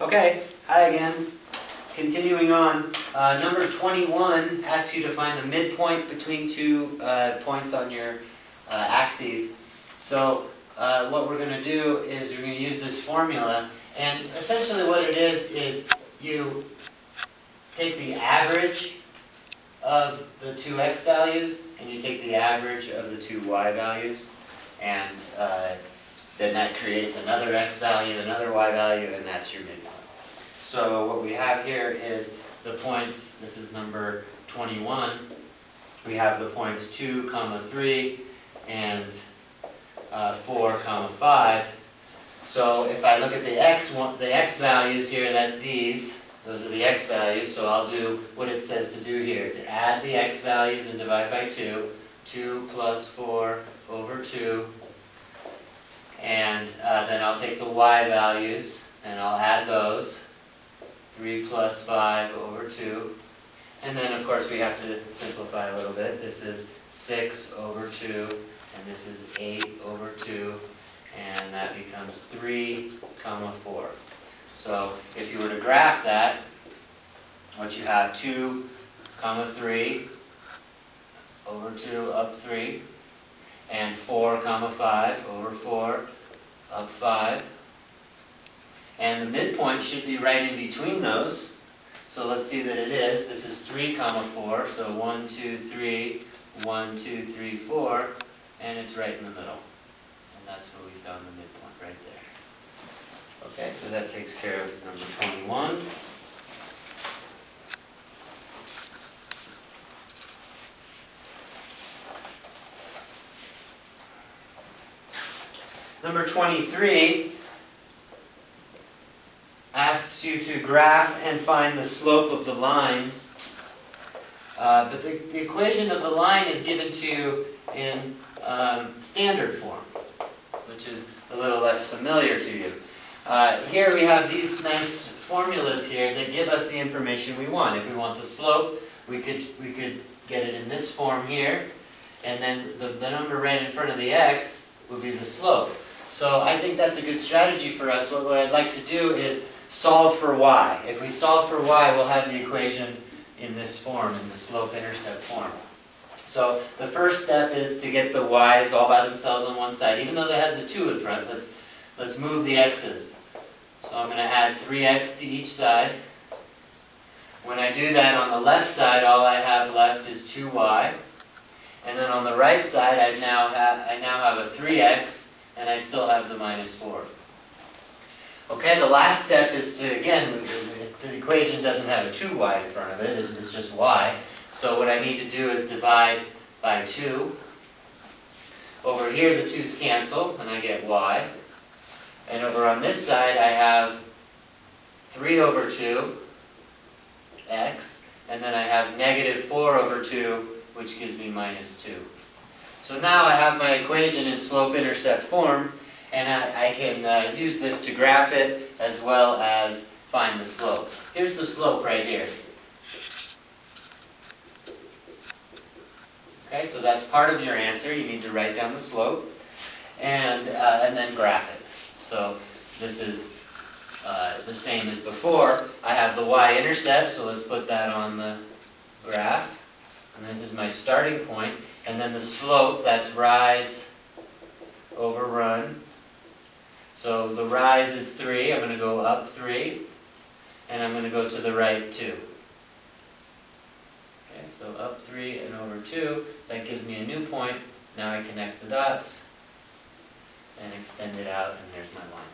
Okay, hi again. Continuing on, number 21 asks you to find the midpoint between two points on your axes. So what we're going to do is we're going to use this formula, and essentially what it is you take the average of the two x values and you take the average of the two y values, and then that creates another x value, another y value, and that's your midpoint. So what we have here is the points. This is number 21. We have the points 2, 3, and 4, 5. So if I look at the x values here, that's these. Those are the x values. So I'll do what it says to do here, to add the x values and divide by 2. 2 plus 4 over 2. And then I'll take the y values and I'll add those. 3 plus 5 over 2. And then of course we have to simplify a little bit. This is 6 over 2, and this is 8 over 2, and that becomes 3, 4. So if you were to graph that, what you have 2, 3 over 2 up 3, and 4, 5 over 4 up 5. And the midpoint should be right in between those. So let's see that it is. This is 3, 4, so 1, 2, 3, 1, 2, 3, 4, and it's right in the middle. And that's where we found the midpoint, right there. Okay, so that takes care of number 21. Number 23 asks you to graph and find the slope of the line. But the equation of the line is given to you in standard form, which is a little less familiar to you. Here we have these nice formulas here that give us the information we want. If we want the slope, we could get it in this form here, and then the number right in front of the x would be the slope. So I think that's a good strategy for us. What I'd like to do is solve for y. If we solve for y, we'll have the equation in this form, in the slope-intercept form. So the first step is to get the y's all by themselves on one side. Even though that has a 2 in front, let's move the x's. So I'm going to add 3x to each side. When I do that, on the left side, all I have left is 2y. And then on the right side, I now have a 3x, and I still have the minus 4. Okay, the last step is to, again, the equation doesn't have a 2y in front of it, it's just y. So what I need to do is divide by 2. Over here the 2's cancel, and I get y. And over on this side I have 3 over 2, x, and then I have negative 4 over 2, which gives me minus 2. So now I have my equation in slope-intercept form, and I can use this to graph it as well as find the slope. Here's the slope right here. Okay, so that's part of your answer. You need to write down the slope and then graph it. So this is the same as before. I have the y-intercept, so let's put that on the graph. And this is my starting point. And then the slope, that's rise over run. So the rise is 3. I'm going to go up 3. And I'm going to go to the right 2. Okay, so up 3 and over 2. That gives me a new point. Now I connect the dots and extend it out, and there's my line.